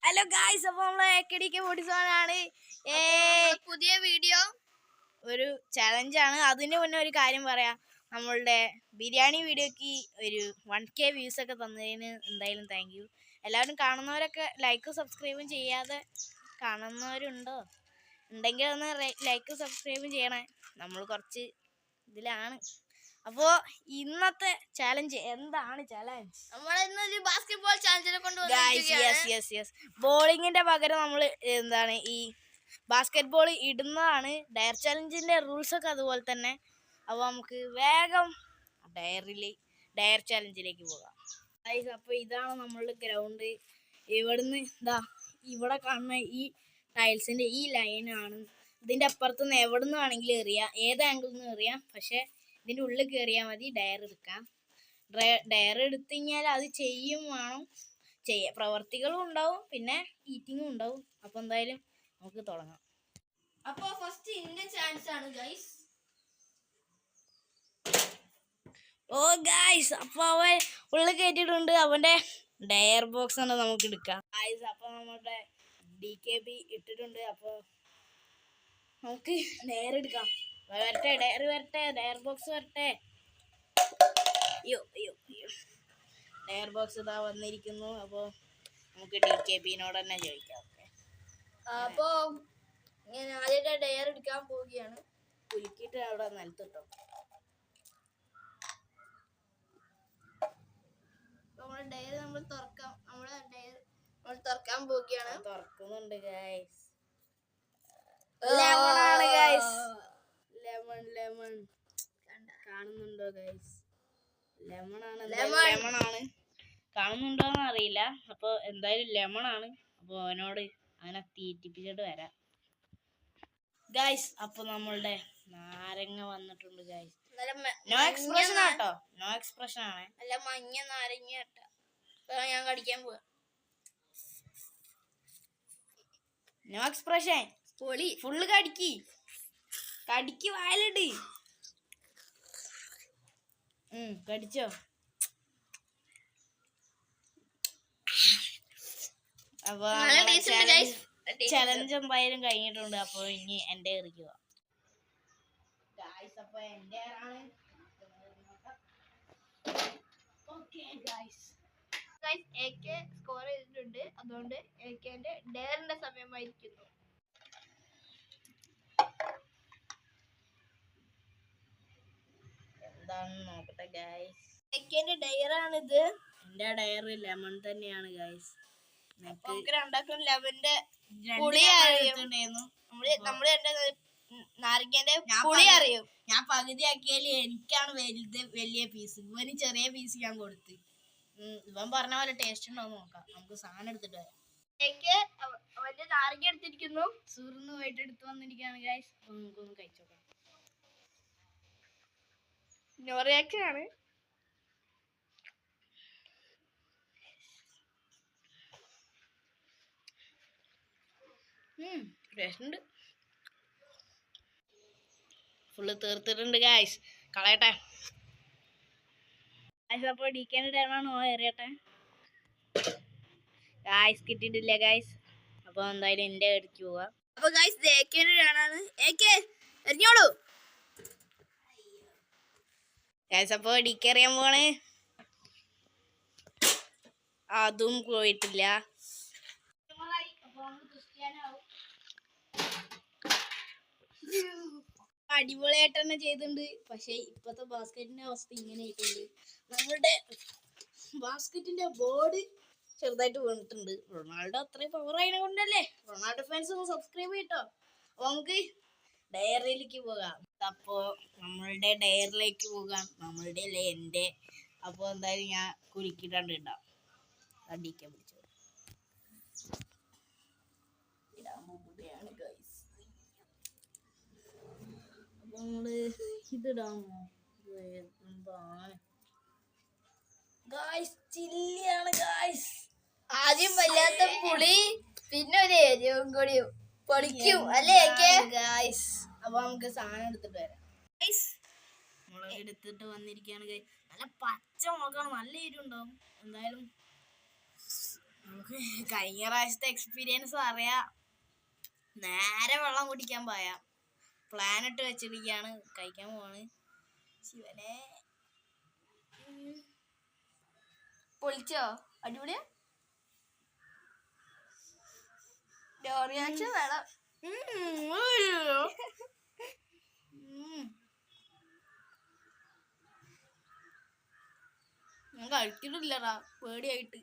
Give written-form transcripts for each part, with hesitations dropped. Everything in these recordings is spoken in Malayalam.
ഹലോ ഗായ്സ്, അപ്പോൾ നമ്മൾ AKDK ആണ്. പുതിയ വീഡിയോ ഒരു ചലഞ്ചാണ്. അതിന് മുന്നേ ഒരു കാര്യം പറയാം. നമ്മളുടെ ബിരിയാണി വീഡിയോക്ക് ഒരു 1K വ്യൂസ് ഒക്കെ തന്നതിന് എന്തായാലും താങ്ക് യു. എല്ലാവരും കാണുന്നവരൊക്കെ ലൈക്കും സബ്സ്ക്രൈബും ചെയ്യാതെ കാണുന്നവരുണ്ടോ? ഉണ്ടെങ്കിൽ ഒന്ന് ലൈക്കും സബ്സ്ക്രൈബും ചെയ്യണേ. നമ്മൾ കുറച്ച് ഇതിലാണ്. അപ്പോൾ ഇന്നത്തെ ചാലഞ്ച് എന്താണ്? ചാലഞ്ച് നമ്മളിന്നൊരു ബാസ്കറ്റ്ബോൾ ചാലഞ്ചിനെ ബോളിങ്ങിന്റെ പകരം നമ്മൾ എന്താണ് ഈ ബാസ്കറ്റ് ബോൾ ഇടുന്നതാണ്. ഡയർ ചാലഞ്ചിന്റെ റൂൾസ് ഒക്കെ അതുപോലെ തന്നെ. അപ്പോൾ നമുക്ക് വേഗം ഡയർ ചാലഞ്ചിലേക്ക് പോകാം. അപ്പോൾ ഇതാണ് നമ്മളുടെ ഗ്രൗണ്ട്. ഇവിടുന്ന് ഇവിടെ കാണുന്ന ഈ ടൈൽസിന്റെ ഈ ലൈനാണ്. ഇതിന്റെ അപ്പുറത്തുനിന്ന് എവിടെ നിന്ന് വേണമെങ്കിലും എറിയാം, ഏത് ആംഗിളിൽ നിന്ന് എറിയാം. പക്ഷെ ഇതിൻ്റെ ഉള്ളിൽ കയറിയാൽ മതി. ഡയർ എടുക്കാം. ഡയർ എടുത്തു കഴിഞ്ഞാൽ അത് ചെയ്യും വേണം. പ്രവർത്തികളും ഉണ്ടാവും, പിന്നെ ഈറ്റിങ്ങും ഉണ്ടാവും. അപ്പോൾ എന്തായാലും നമുക്ക് തുടങ്ങാം. അപ്പോൾ ഫസ്റ്റ് ഇതിന്റെ ചാൻസ് ആണ് ഗൈസ്. ഓ ഗൈസ്, അപ്പോൾ അവൻ ഉള്ളിൽ കയറ്റിയിട്ടുണ്ട്. അവൻ്റെ ഡയർ ബോക്സ് ആണ് നമുക്ക് എടുക്കാം ഗൈസ്. അപ്പോൾ നമ്മുടെ DKB ഇട്ടിട്ടുണ്ട്. അപ്പോൾ നമുക്ക് ഡയർ എടുക്കാം. വരട്ടെ, ഡയർ വരട്ടെ, ഡയർ ബോക്സ് വരട്ടെ. അയ്യോ അയ്യോ അയ്യോ, ഡയർ ബോക്സ് ഇതാ വന്നിരിക്കുന്നു. അപ്പോൾ നമുക്ക് DKBനോട് തന്നെ ചോദിക്കാം. അപ്പോൾ ഞാൻ ആദ്യത്തെ ഡയർ എടുക്കാൻ പോവുകയാണ്. കുലുക്കിയിട്ട് അവിടെ നിലത്തിട്ടോ. നമ്മുടെ ഡയർ നമ്മൾ തുറക്കാൻ പോവുകയാണ്. തുറക്കുന്നുണ്ട് ഗൈസ്. ലെമൺ ആണ് ഗൈസ്. ലെമൺ കാണുന്നുണ്ടോ ഗൈസ്? ലെമൺ ആണ്. കാണുന്നുണ്ടോന്ന് അറിയില്ല. അപ്പോൾ എന്തായാലും ലെമൺ ആണ്. അപ്പോൾ അവനോട് അങ്ങനെ തീറ്റിപ്പിച്ചിട്ട് വരാം ഗൈസ്. അപ്പോൾ നമ്മളുടെ നാരങ്ങ വന്നിട്ടുണ്ട് ഗൈസ്. നോ എക്സ്പ്രഷൻ ആട്ടോ, നോ എക്സ്പ്രഷൻ ആണ്. അല്ല, മഞ്ഞ നാരങ്ങ കേട്ടോ. ഞാൻ കടിക്കാൻ പോവാ. No expression. പൊളി. ഫുള്ള് കടിക്ക് വായിലിട്ട്. കടിച്ചോ? അപ്പൊ ചലഞ്ച് എന്തായാലും കഴിഞ്ഞിട്ടുണ്ട്. അപ്പൊ ഇനി എന്റെ എറിക്കുക. അപ്പൊ എന്റെ ആണ്. AK സ്കോർ ചെയ്തിട്ടുണ്ട്. അതുകൊണ്ട് AKന്റെ ഡയറിന്റെ സമയമായിരിക്കുന്നു. എന്താണെന്ന് നോക്കട്ടെ ഗൈസ്. AKന്റെ ഡയറാണിത്. എന്റെ ഡയർ ലെമൺ തന്നെയാണ് ഗൈസ്. നമുക്ക് രണ്ടാക്കും ലെമന്റെ പുളി അറിയും. നമ്മള് നാരങ്ങന്റെ പുളി അറിയും. ഞാൻ പകുതിയാക്കിയാല് എനിക്കാണ് വലിയ പീസ്. ഇവന് ചെറിയ പീസ് ഞാൻ കൊടുത്ത്. ഇവൻ പറഞ്ഞ പോലെ ടേസ്റ്റ് ഉണ്ടോ നോക്കാം. നമുക്ക് സാധനം എടുത്തിട്ട് വരാം. അവന്റെ നാരങ്ങ എടുത്തിരിക്കുന്നു. സൂറിന് പോയിട്ട് എടുത്ത് വന്നിരിക്കുകയാണ് ഗൈസ്. നമുക്കൊന്ന് കഴിച്ചു നോക്കാം. നോ റിയാക്ഷൻ ആണ്. ടേസ്റ്റ് ഉണ്ട്. ഫുള്ള് തീർത്തിട്ടുണ്ട് ഗൈസ്. കളയട്ടെ ഗൈസ്. അപ്പോൾ DKന്റെ ടൈമാണ്. എറിയട്ടെ ഗൈസ്. കിട്ടിയിട്ടില്ല ഗൈസ്. അപ്പോൾ എന്തായാലും എൻ്റെ അടിച്ചു പോവാം. അപ്പൊ ഗൈസ്, AKന്റെ ടൈമാണ്. AK എറിഞ്ഞോളൂ ഗൈസ്. അപ്പോൾ DK എറിയാൻ പോവാണ്. അതും പോയിട്ടില്ല. അടിപൊളിയായിട്ട് തന്നെ ചെയ്തിട്ടുണ്ട്. പക്ഷെ ഇപ്പത്തെ ബാസ്കറ്റിന്റെ അവസ്ഥ ഇങ്ങനെ ആയിട്ടുണ്ട്. നമ്മളുടെ ബാസ്കറ്റിന്റെ ബോർഡ് ചെറുതായിട്ട് വീണിട്ടുണ്ട്. റൊണാൾഡോ അത്രയും പവർ ആയതിനെ കൊണ്ടല്ലേ. റൊണാൾഡോ ഫാൻസ് ഒന്ന് സബ്സ്ക്രൈബ് ചെയ്യട്ടോ. അപ്പൊ നമുക്ക് ഡയറിയിലേക്ക് പോകാം. അപ്പോ നമ്മളുടെ ഡയറിലേക്ക് പോകാം. നമ്മളുടെ അല്ലേ എൻ്റെ. അപ്പൊ എന്തായാലും ഞാൻ കുലുക്കിട്ടാണ്ട് ഇടാം. അടിക്കാൻ പിടിച്ചു ഇടാൻ പോവുകയാണ് ഗൈസ്. നമ്മള് ഇതിടാമോ? എന്താണ് ഗായ്സ്? ചില്ലിയാണ് ഗായ്സ്. ആദ്യം വല്ലാത്ത പുളി, പിന്നെ ഒരു എരിവും കൂടി പൊളിക്കും അല്ലേ ഗായ്സ്? അപ്പൊ നമുക്ക് സാധനം എടുത്തിട്ട് വരാം ഗായ്സ്. മുളക് എടുത്തിട്ട് വന്നിരിക്കുകയാണ് ഗായ്സ്. നല്ല പച്ച മുളകാണ്, നല്ല എരിവുണ്ടാവും. എന്തായാലും നമുക്ക് കഴിഞ്ഞ പ്രാവശ്യത്തെ എക്സ്പീരിയൻസ് അറിയാം. നേരെ വെള്ളം കുടിക്കാൻ പോയാ പ്ലാനിട്ട് വെച്ചിരിക്കുകയാണ്, കഴിക്കാൻ പോവാണ്. ശിവനെ പൊളിച്ചോ? അടിപൊളിയാ. ഡോറിയാച്ചും വേണം. ഞാൻ കഴിക്കുന്നില്ലടാ പേടിയായിട്ട്.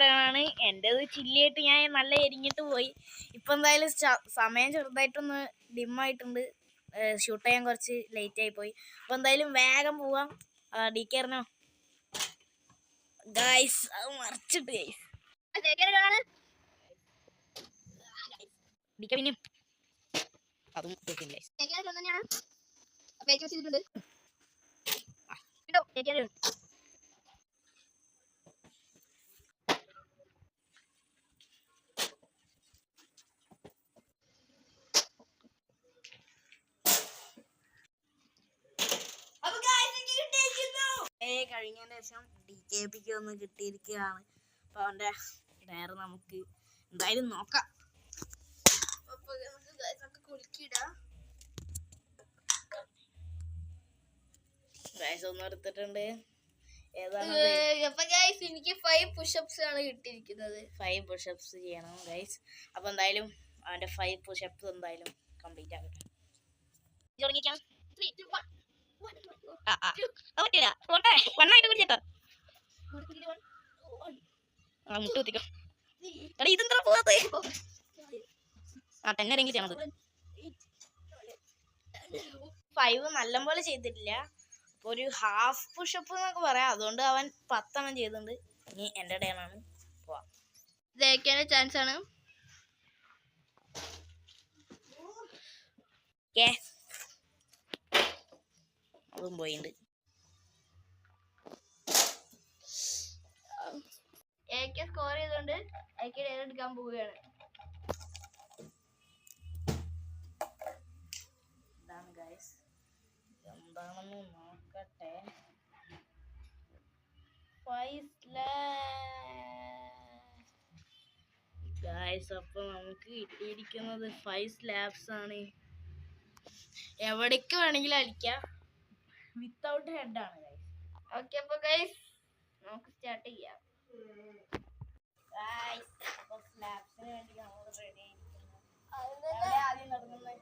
ാണ് എൻ്റെത് ചില്ലിയായിട്ട് ഞാൻ നല്ല എരിഞ്ഞിട്ട് പോയി. ഇപ്പം എന്തായാലും സമയം ചെറുതായിട്ടൊന്ന് ഡിമ്മായിട്ടുണ്ട്. ഷൂട്ട് ചെയ്യാൻ കുറച്ച് ലേറ്റ് ആയി പോയി. അപ്പം എന്തായാലും വേഗം പോവാം. ഡി കെ അറിഞ്ഞോ ഗൈസ്, അത് മറിച്ചിട്ട് ഗൈസ് ഡി കെ പിന്നെയും അതും കഴിഞ്ഞതിന് ശേഷം ഡി കെ പിക്ക് ഒന്ന് കിട്ടിയിരിക്കുകയാണ്. അപ്പൊ അവന്റെ ഡയർ നമുക്ക് എന്തായാലും നോക്കാം. ഒന്നും എടുത്തിട്ടുണ്ട്. ഏതാണ് എനിക്ക് 5 പുഷപ്സ് ആണ് കിട്ടിയിരിക്കുന്നത്. 5 പുഷപ്സ് ചെയ്യണം ഗൈസ്. അപ്പൊ എന്തായാലും അവന്റെ 5 പുഷപ്സ് എന്തായാലും കംപ്ലീറ്റ് ആകട്ടെ. ഇതെന്താ പോവാത്ത 5 നല്ലപോലെ ചെയ്തിട്ടില്ല. അപ്പൊ ഒരു ഹാഫ് പുഷപ്പ് എന്നൊക്കെ പറയാം. അതുകൊണ്ട് അവൻ 10 ചെയ്തിട്ടുണ്ട്. ഇനി എന്റെ ടേണാണ്. പോവാം. ജയിക്കാനുള്ള ചാൻസ് ആണ്. അതും പോയിണ്ട്. സ്കോർ ചെയ്തോണ്ട് എടുക്കാൻ പോവുകയാണ്. ഇതാണ് ഗൈസ്, എന്താണെന്ന് നോക്കട്ടെ. 5 ഗൈസ്, അപ്പൊ നമുക്ക് കിട്ടിയിരിക്കുന്നത് 5 സ്ലാബ്സ് ആണ്. എവിടേക്ക് വേണമെങ്കിലും അടിക്കാം. വിത്തൗട്ട് ഹെഡ് ആണ് ഗൈസ്. ഓക്കെ, അപ്പൊ ഗൈസ് നമുക്ക് സ്റ്റാർട്ട് ചെയ്യാം. സ്ലാബ്സിന് വേണ്ടി നമ്മൾ റെഡി ആയിരിക്കുന്നു. ആദ്യം തുടങ്ങുന്നത്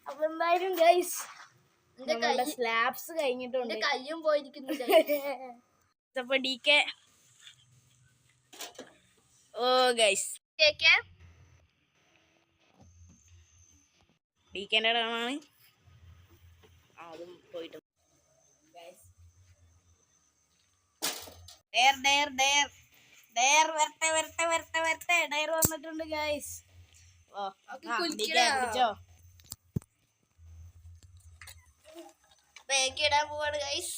അപ്പൊ എന്തായാലും ഗൈസ് സ്ലാബ്സ് കഴിഞ്ഞിട്ടുണ്ട്. കയ്യും പോയിരിക്കുന്നു. അപ്പൊ ഡി കെ ഗൈസ് ഡി കെന്റെ ആണ്. അതും പോയിട്ട് ഡയർ വന്നിട്ടുണ്ട് ഗൈസ്. പിടിച്ചോ. ഇടാൻ പോവാണ് ഗൈസ്.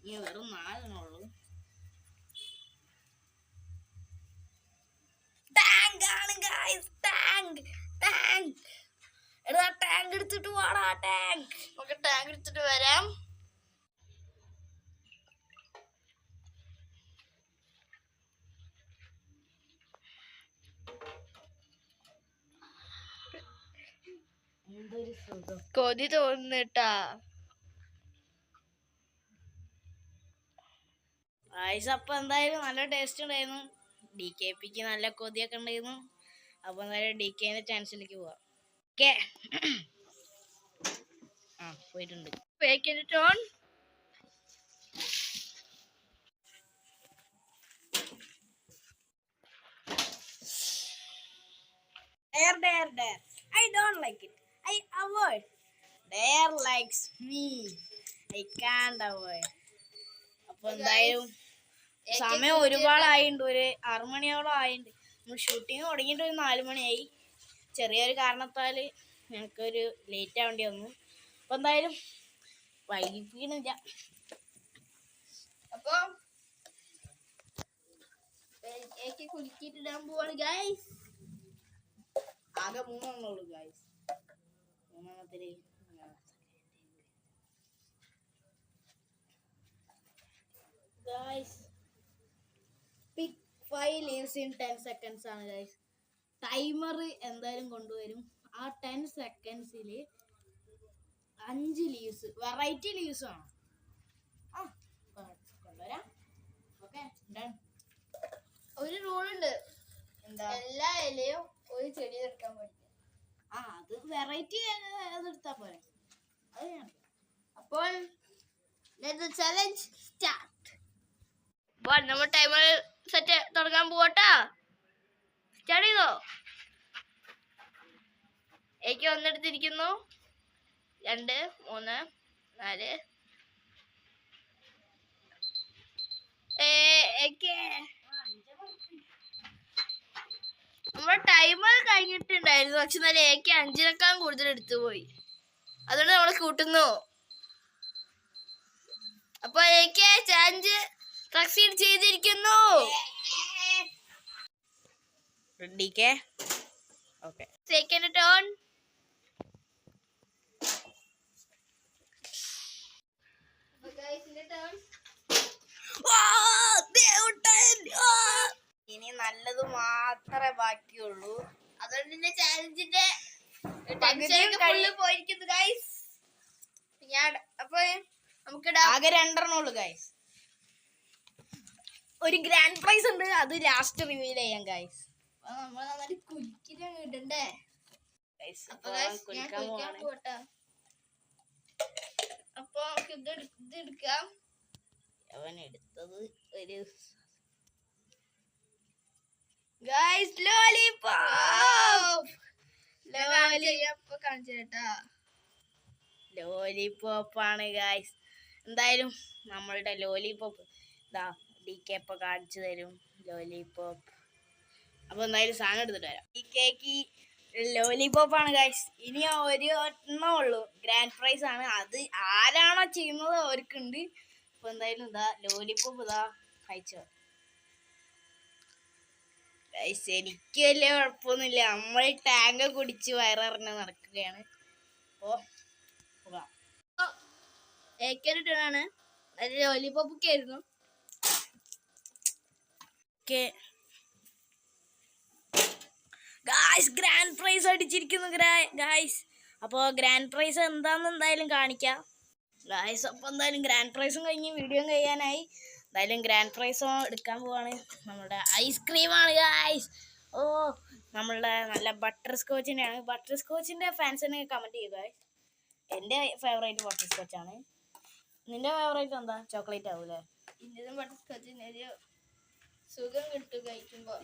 ഇനി വെറും 4 ഉള്ളൂ. ടാങ്ക് ആണ് ഗൈസ്, ടാങ്ക്. എടാ ടാങ്ക് എടുത്തിട്ട് വാടാ. നമുക്ക് ടാങ്ക് എടുത്തിട്ട് വരാം. എന്തൊരു സുഖം. കൊതി തോന്നിട്ടാ. അപ്പൊ എന്തായാലും നല്ല ടേസ്റ്റ് ഉണ്ടായിരുന്നു. ഡി കെ പിക്ക് നല്ല കൊതിയൊക്കെ ഉണ്ടായിരുന്നു. അപ്പൊ എന്തായാലും ഡി കെന്റെ ചാൻസിലേക്ക് പോവാം. പോയിട്ടുണ്ട്. Dare. I don't like it. I avoid. Dare likes me. I can't avoid. അപ്പൊ എന്തായാലും സമയം ഒരുപാടായിട്ടുണ്ട്. ഒരു 6 മണിയോളം ആയിട്ടുണ്ട്. നമ്മൾ ഷൂട്ടിങ് തുടങ്ങിയിട്ട് ഒരു 4 മണിയായി. ചെറിയൊരു കാരണത്താൽ ഞങ്ങൾക്കൊരു ലേറ്റ് ആവേണ്ടി വന്നു. അപ്പോൾ എന്തായാലും വൈകിപ്പിക്കണില്ല. അപ്പൊ കുലുക്കിയിട്ടിടാൻ പോവാണ് ഗൈസ്. ആകെ 3 എണ്ണുള്ളൂ ഗൈസ്. 3 എണ്ണത്തിൽ guys pick 5 leaves in 10 seconds ആണ് ഗൈസ്. ടൈമർ എന്തായാലും കൊണ്ടുവരും. ആ 10 secondsൽ 5 ലീവ്സ്, വെറൈറ്റി ലീവ്സ് ആണ്. കൊണ്ടുവരാം. Okay done. ഒരു റൂളുണ്ട്, എന്താ? എല്ലാ ഇലയും ഒരു ചെടി എടുക്കാൻ പഠിക്കും. അത് വെറൈറ്റി അതെടുത്താ പോരെ. അത് ഞാൻ അപ്പോൾ ചലഞ്ച് സ്റ്റാർട്ട്. നമ്മൾ ടൈമർ സെറ്റ് തുടങ്ങാൻ പോവാട്ടാ. സ്റ്റാർട്ട് ചെയ്തോ? എനിക്ക് ഒന്നെടുത്തിരിക്കുന്നു. 2 3 4 നമ്മുടെ ടൈമർ കഴിഞ്ഞിട്ടുണ്ടായിരുന്നു. പക്ഷെ എന്നാലും എനിക്ക് 5 കൂടുതൽ എടുത്തു പോയി. അതുകൊണ്ട് നമ്മൾ കൂട്ടുന്നു. അപ്പൊ എനിക്ക് ചാലഞ്ച് സക്സീഡ് ചെയ്തിരിക്കുന്നു. റെഡിക്കേ? ഓക്കെ. Second turn. ഇനി നല്ലത് മാത്രമേ ബാക്കിയുള്ളൂ. അതുകൊണ്ട് തന്നെ ചാലഞ്ചിന്റെ പകുതിയും പോയിരിക്കുന്നു ഗൈസ്. ഞാൻ അപ്പൊ നമുക്ക് ആകെ 2 എണ്ണുള്ളൂ ഗൈസ്. ഒരു ഗ്രാൻഡ് പ്രൈസ് ഉണ്ട്, അത് ലാസ്റ്റ് റിവീൽ ചെയ്യാം ഗൈസ്. നമ്മൾ നന്നായിട്ട് കുലിക്കിട്ട് ഇടണ്ടേ? അപ്പൊ ഞാൻ കുലിക്കാൻ പോട്ടെ. അപ്പൊ നമുക്ക് ഇത് എടുക്കാം. അവൻ എടുത്തത് ഒരു ഗൈസ് ലോലിപോപ്പ്. ലോലിപോപ്പ് ആണ് ഗൈസ്. എന്തായാലും നമ്മളുടെ ലോലിപോപ്പ് ഇതാ DK ഇപ്പൊ കാണിച്ചു തരും. ലോലിപോപ്പ്. അപ്പൊ എന്തായാലും സാധനം എടുത്തിട്ട് വരാം. DKക്ക് ലോലിപോപ്പ് ആണ് ഗൈസ്. ഇനി ഒരു എണ്ണേ ഉള്ളൂ, ഗ്രാൻഡ് പ്രൈസ് ആണ്. അത് ആരാണോ ചെയ്യുന്നത് അവർക്കുണ്ട്. അപ്പൊ എന്തായാലും ഇതാ ലോലിപോപ്പ് ഇതാ കഴിച്ചോ ഗൈസ്. എനിക്ക് വലിയ കുഴപ്പമൊന്നുമില്ല. നമ്മൾ ടാങ്ക് കുടിച്ച് വയറിറങ്ങി നടക്കുകയാണ്. അപ്പോ ഏക്കറിട്ടാണ് ലോലിപോപ്പ് ഒക്കെ ആയിരുന്നു. ഗായ്സ് ഗ്രാൻഡ് പ്രൈസ് അടിച്ചിരിക്കുന്നു ഗായ്സ്. അപ്പോൾ ഗ്രാൻഡ് പ്രൈസ് എന്താന്ന് എന്തായാലും കാണിക്കാം ഗായ്സ്. അപ്പോൾ എന്തായാലും ഗ്രാൻഡ് പ്രൈസും കഴിഞ്ഞ് വീഡിയോ കഴിയാനായി. എന്തായാലും ഗ്രാൻഡ് പ്രൈസും എടുക്കാൻ പോവാണ്. നമ്മുടെ ഐസ്ക്രീമാണ് ഗായ്സ്. ഓ നമ്മളുടെ നല്ല ബട്ടർ സ്കോച്ചിൻ്റെയാണ്. ബട്ടർ സ്കോച്ചിൻ്റെ ഫാൻസിനെ കമൻറ്റ് ചെയ്യുക ഗായ്സ്. എൻ്റെ ഫേവറേറ്റ് ബട്ടർ സ്കോച്ചാണ്. നിന്റെ ഫേവറേറ്റ് എന്താ? ചോക്ലേറ്റ് ആവൂലേ? ഇന്ത്യൻ ബട്ടർ സ്കോച്ചിന് ഒരു സുഖം കിട്ടും കഴിക്കുമ്പോൾ.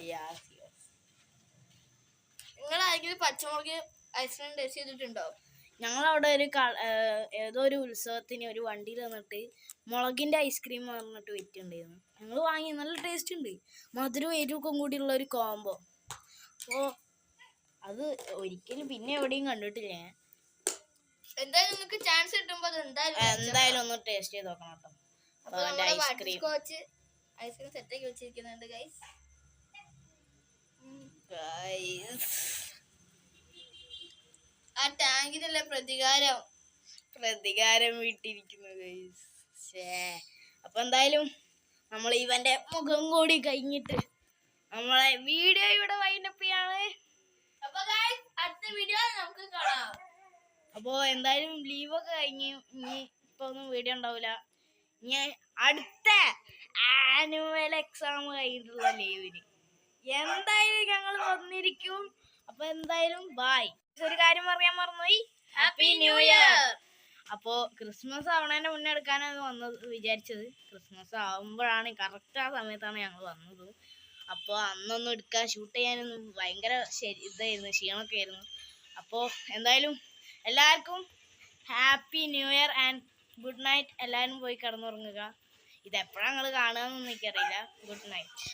നിങ്ങൾ ആരെങ്കിലും പച്ചമുളക് ഐസ്ക്രീം ടേസ്റ്റ് ചെയ്തിട്ടുണ്ടോ? ഞങ്ങളവിടെ ഏതോ ഒരു ഉത്സവത്തിന് ഒരു വണ്ടിയിൽ വന്നിട്ട് മുളകിൻ്റെ ഐസ്ക്രീം പറഞ്ഞിട്ട് വിറ്റുണ്ടായിരുന്നു. ഞങ്ങൾ വാങ്ങി, നല്ല ടേസ്റ്റ് ഉണ്ട്. മധുരവും എരിവൊക്കെ കൂടിയുള്ള ഒരു കോംബോ. അപ്പോൾ അത് ഒരിക്കലും പിന്നെ എവിടെയും കണ്ടിട്ടില്ല ഞാൻ. എന്തായാലും നിങ്ങൾക്ക് ചാൻസ് കിട്ടുമ്പോൾ എന്തായാലും ഒന്ന് ടേസ്റ്റ് ചെയ്ത് നോക്കണം കേട്ടോ. ഐസ്ക്രീം ഐസ്ക്രീം സെറ്റാക്കി വെച്ചിരിക്കുന്നുണ്ട് ഗൈസ്. ആ ടാങ്കിനുള്ള പ്രതികാരം വിട്ടിരിക്കുന്നു ഗൈസ്. അപ്പൊ എന്തായാലും നമ്മൾ ഇവന്റെ മുഖം കൂടി കഴിഞ്ഞിട്ട് നമ്മളെ വീഡിയോ ഇവിടെ വൈൻഡപ്പ് ചെയ്യാണ്. അപ്പൊ ഗൈസ് അടുത്ത വീഡിയോ നമുക്ക് കാണാം. അപ്പോ എന്തായാലും ലീവൊക്കെ കഴിഞ്ഞ് ഇനി ഇപ്പൊ ഒന്നും വീഡിയോ ഉണ്ടാവില്ല. ഇനി അടുത്ത ആനുവൽ എക്സാം കഴിഞ്ഞിട്ടുള്ള ലീവിന് എന്തായാലും ഞങ്ങൾ വന്നിരിക്കും. അപ്പൊ എന്തായാലും ബൈ. ഒരു കാര്യം പറയാൻ മറന്നുപോയി, ഹാപ്പി ന്യൂ ഇയർ. അപ്പോ ക്രിസ്മസ് ആവണേന്റെ മുന്നേ എടുക്കാനാണ് വിചാരിച്ചത്. ക്രിസ്മസ് ആവുമ്പോഴാണ്, കറക്റ്റ് ആ സമയത്താണ് ഞങ്ങൾ വന്നത്. അപ്പോൾ അന്നൊന്നും എടുക്കാൻ ഷൂട്ട് ചെയ്യാനൊന്നും ഭയങ്കര ഇതായിരുന്നു, ക്ഷീണമൊക്കെ ആയിരുന്നു. അപ്പോൾ എന്തായാലും എല്ലാവർക്കും happy new year and good night. എല്ലാവരും പോയി കിടന്നുറങ്ങുക. ഇതെപ്പോഴാണ് നിങ്ങൾ കാണുകയെന്നൊന്നും എനിക്കറിയില്ല. Good night.